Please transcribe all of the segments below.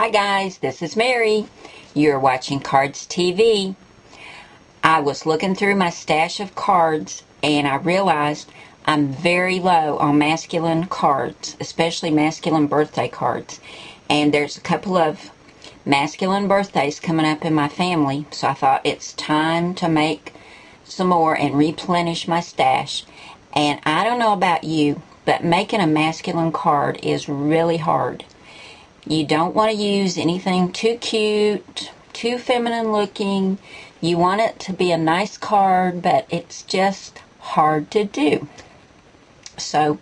Hi guys, this is Mary. You're watching Cards TV. I was looking through my stash of cards and I realized I'm very low on masculine cards, especially masculine birthday cards. And there's a couple of masculine birthdays coming up in my family, so I thought it's time to make some more and replenish my stash. And I don't know about you, but making a masculine card is really hard. You don't want to use anything too cute, too feminine looking. You want it to be a nice card, but it's just hard to do. So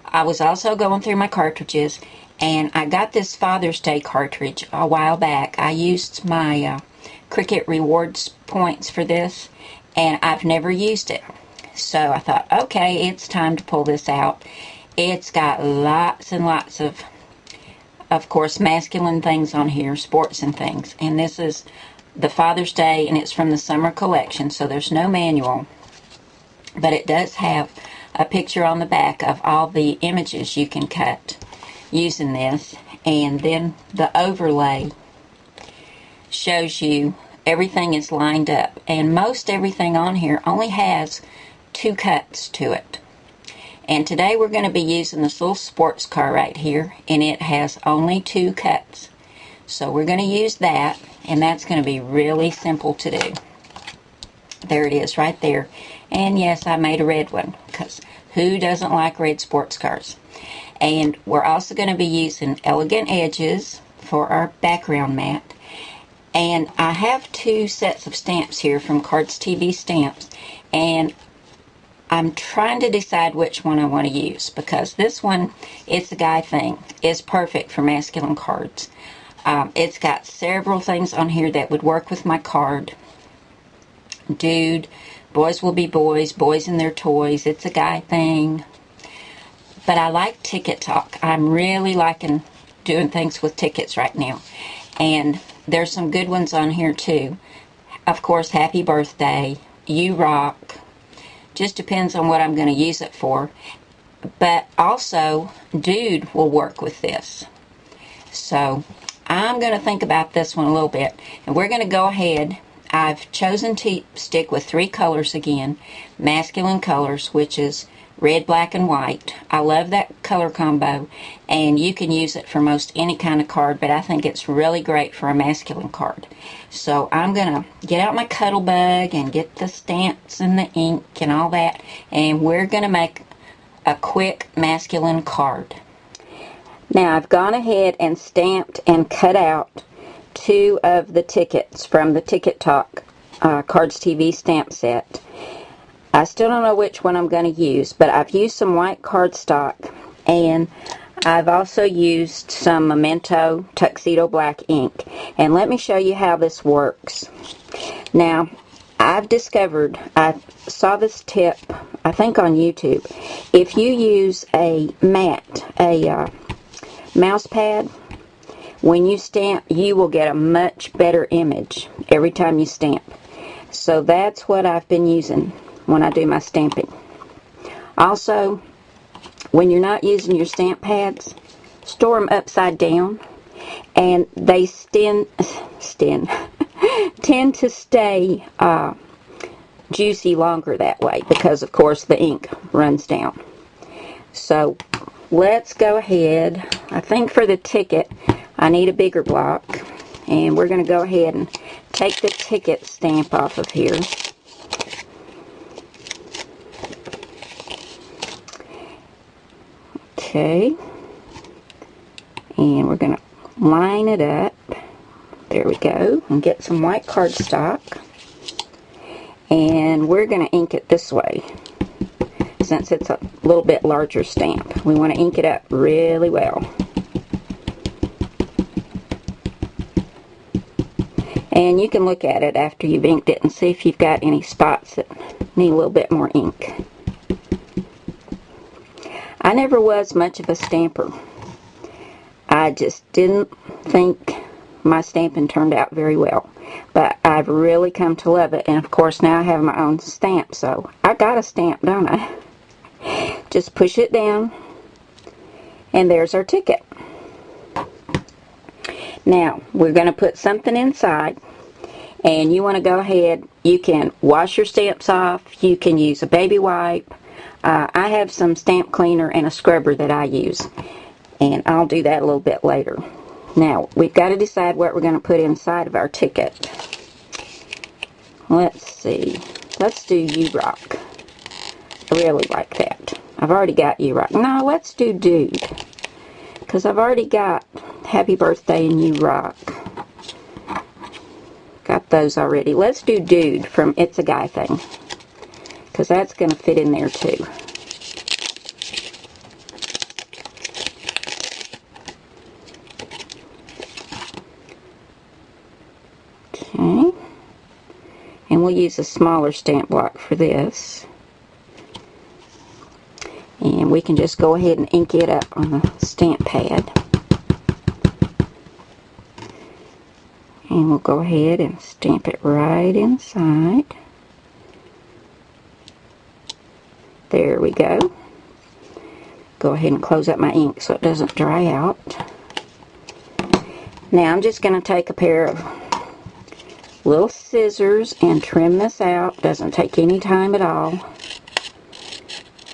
I was also going through my cartridges, and I got this Father's Day cartridge a while back. I used my Cricut Rewards points for this, and I've never used it. So I thought, okay, it's time to pull this out. It's got lots and lots of course, masculine things on here, sports and things. And this is the Father's Day, and it's from the summer collection, so there's no manual. But it does have a picture on the back of all the images you can cut using this. And then the overlay shows you everything is lined up. And most everything on here only has 2 cuts to it. And today we're going to be using this little sports car right here, and it has only 2 cuts. So we're going to use that, and that's going to be really simple to do. There it is right there. And yes, I made a red one, because who doesn't like red sports cars? And we're also going to be using Elegant Edges for our background mat. And I have 2 sets of stamps here from Cards TV Stamps, and I'm trying to decide which one I want to use, because this one, it's a guy thing, is perfect for masculine cards. It's got several things on here that would work with my card. Dude, boys will be boys, boys and their toys, it's a guy thing. But I like Ticket Talk. I'm really liking doing things with tickets right now. And there's some good ones on here too. Of course, Happy Birthday, You Rock. Just depends on what I'm going to use it for. But also, Dude will work with this. So, I'm going to think about this one a little bit. And we're going to go ahead. I've chosen to stick with 3 colors again. Masculine colors, which is red, black, and white. I love that color combo. And you can use it for most any kind of card, but I think it's really great for a masculine card. So I'm going to get out my Cuttlebug and get the stamps and the ink and all that. And we're going to make a quick masculine card. Now I've gone ahead and stamped and cut out 2 of the tickets from the Ticket Talk Cards TV stamp set. I still don't know which one I'm going to use, but I've used some white cardstock, and I've also used some Memento Tuxedo Black ink. And let me show you how this works. Now, I've discovered, I saw this tip, I think on YouTube. If you use a mat, a mouse pad, when you stamp, you will get a much better image every time you stamp. So that's what I've been using when I do my stamping. Also, when you're not using your stamp pads, store them upside down, and they tend to stay juicy longer that way, because of course the ink runs down. So let's go ahead. I think for the ticket I need a bigger block, and we're going to go ahead and take the ticket stamp off of here. Okay, and we're going to line it up. There we go, and get some white cardstock, and we're going to ink it this way since it's a little bit larger stamp. We want to ink it up really well. And you can look at it after you've inked it and see if you've got any spots that need a little bit more ink. I never was much of a stamper. I just didn't think my stamping turned out very well. But I've really come to love it. And of course now I have my own stamp, so I got a stamp, don't I? Just push it down, and there's our ticket. Now, we're going to put something inside, and you want to go ahead, you can wash your stamps off, you can use a baby wipe. I have some stamp cleaner and a scrubber that I use, and I'll do that a little bit later. Now, we've got to decide what we're going to put inside of our ticket. Let's see. Let's do U-Rock. I really like that. I've already got U-Rock. No, let's do Dude, because I've already got Happy Birthday and U-Rock. Got those already. Let's do Dude from It's a Guy Thing, because that's going to fit in there too. Okay. And we'll use a smaller stamp block for this. And we can just go ahead and ink it up on the stamp pad. And we'll go ahead and stamp it right inside. There we go. Go ahead and close up my ink so it doesn't dry out. Now I'm just going to take a pair of little scissors and trim this out. Doesn't take any time at all.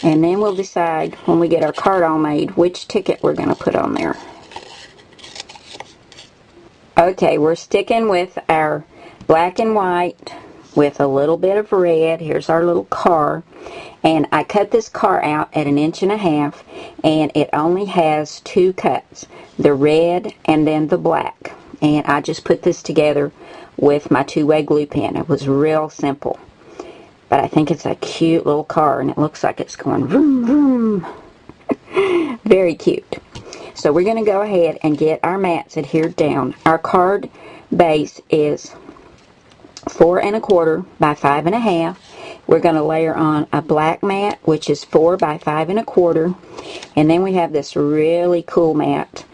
And then we'll decide when we get our card all made which ticket we're going to put on there. Okay, we're sticking with our black and white with a little bit of red. Here's our little car. And I cut this car out at 1.5 inches, and it only has 2 cuts. The red and then the black. And I just put this together with my 2-way glue pen. It was real simple. But I think it's a cute little car, and it looks like it's going vroom vroom. Very cute. So we're going to go ahead and get our mats adhered down. Our card base is 4 1/4 by 5 1/2. We're going to layer on a black mat, which is 4 by 5 1/4. And then we have this really cool mat.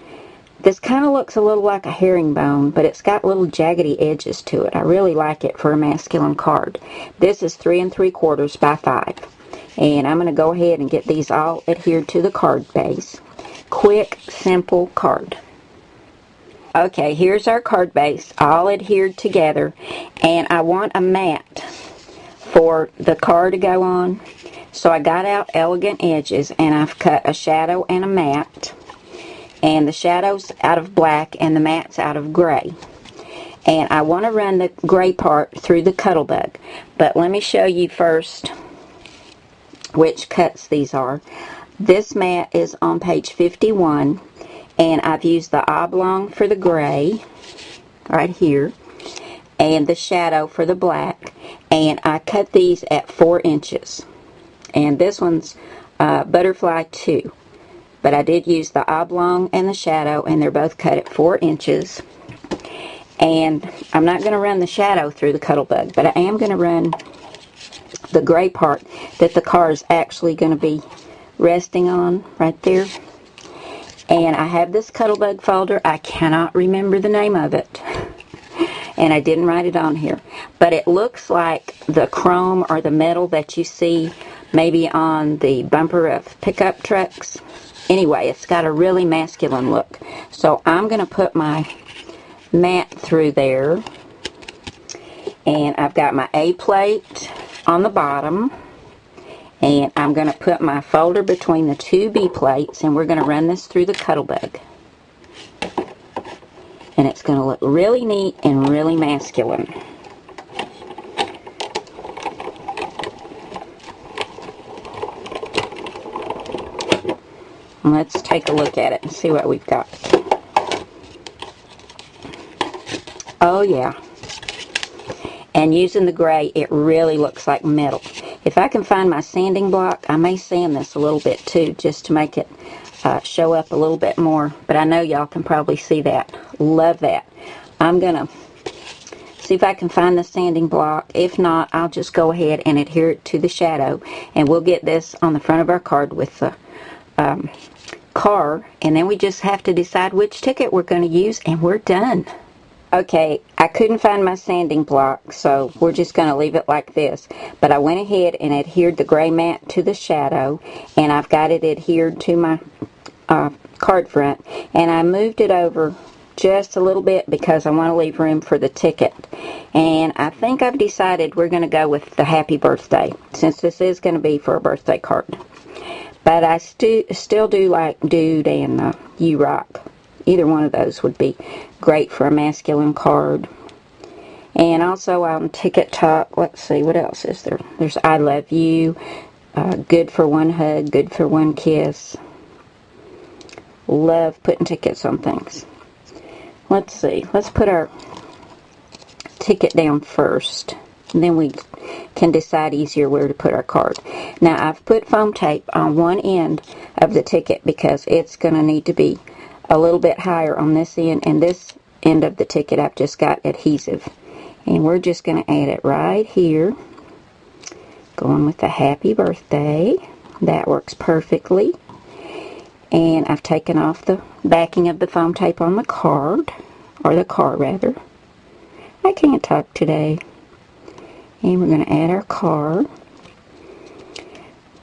This kind of looks a little like a herringbone, but it's got little jaggedy edges to it. I really like it for a masculine card. This is 3 3/4 by 5. And I'm going to go ahead and get these all adhered to the card base. Quick, simple card. Okay, here's our card base all adhered together. And I want a mat for the card to go on. So I got out Elegant Edges, and I've cut a shadow and a matte. And the shadow's out of black and the matte's out of gray. And I want to run the gray part through the Cuttlebug. But let me show you first which cuts these are. This mat is on page 51, and I've used the oblong for the gray right here and the shadow for the black, and I cut these at 4 inches. And this one's Butterfly 2. But I did use the oblong and the shadow, and they're both cut at 4 inches. And I'm not going to run the shadow through the Cuttlebug, but I am going to run the gray part that the car is actually going to be resting on right there. And I have this Cuttlebug folder. I cannot remember the name of it, and I didn't write it on here. But it looks like the chrome or the metal that you see maybe on the bumper of pickup trucks. Anyway, it's got a really masculine look. So I'm going to put my mat through there. And I've got my A plate on the bottom. And I'm going to put my folder between the 2 B plates. And we're going to run this through the Cuttlebug. And it's going to look really neat and really masculine. Let's take a look at it and see what we've got. Oh yeah. And using the gray, it really looks like metal. If I can find my sanding block, I may sand this a little bit too, just to make it show up a little bit more. But I know y'all can probably see that. Love that. I'm going to see if I can find the sanding block. If not, I'll just go ahead and adhere it to the shadow. And we'll get this on the front of our card with the car, and then we just have to decide which ticket we're going to use, and we're done. Okay, I couldn't find my sanding block, so we're just going to leave it like this. But I went ahead and adhered the gray mat to the shadow, and I've got it adhered to my card front, and I moved it over just a little bit because I want to leave room for the ticket. And I think I've decided we're going to go with the happy birthday, since this is going to be for a birthday card. But I still do like Dude and You Rock. Either one of those would be great for a masculine card. And also on Ticket Talk, let's see, what else is there? There's I Love You, Good for One Hug, Good for One Kiss. Love putting tickets on things. Let's see, let's put our ticket down first. And then we can decide easier where to put our card. Now I've put foam tape on one end of the ticket because it's going to need to be a little bit higher on this end, and this end of the ticket I've just got adhesive. And we're just going to add it right here. Going with the happy birthday. That works perfectly. And I've taken off the backing of the foam tape on the card, or the car rather. I can't talk today. And we're going to add our card.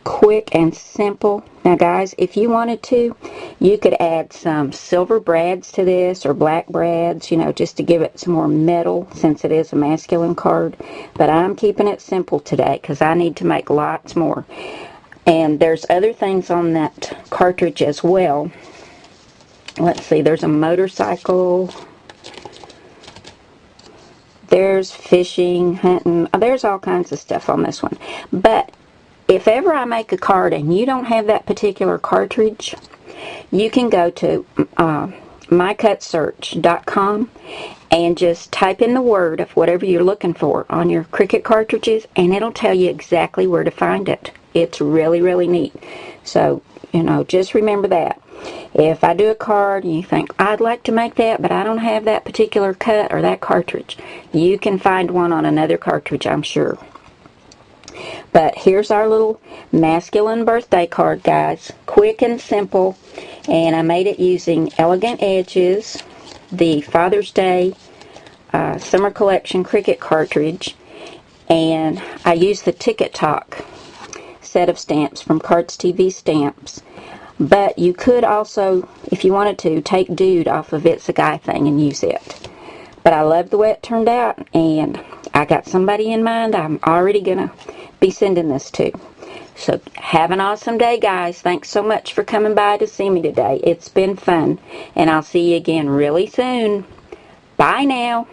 Quick and simple. Now guys, if you wanted to, you could add some silver brads to this, or black brads, you know, just to give it some more metal, since it is a masculine card. But I'm keeping it simple today because I need to make lots more. And there's other things on that cartridge as well. Let's see, there's a motorcycle. There's fishing, hunting. There's all kinds of stuff on this one. But if ever I make a card and you don't have that particular cartridge, you can go to mycutsearch.com and just type in the word of whatever you're looking for on your Cricut cartridges, and it'll tell you exactly where to find it. It's really, really neat. So, you know, just remember that. If I do a card and you think, I'd like to make that, but I don't have that particular cut or that cartridge, you can find one on another cartridge, I'm sure. But here's our little masculine birthday card, guys. Quick and simple. And I made it using Elegant Edges, the Father's Day Summer Collection Cricut cartridge. And I used the Ticket Talk set of stamps from Cards TV Stamps. But you could also, if you wanted to, take Dude off of It's a Guy Thing and use it. But I love the way it turned out, and I got somebody in mind I'm already going to be sending this to. So have an awesome day, guys. Thanks so much for coming by to see me today. It's been fun, and I'll see you again really soon. Bye now.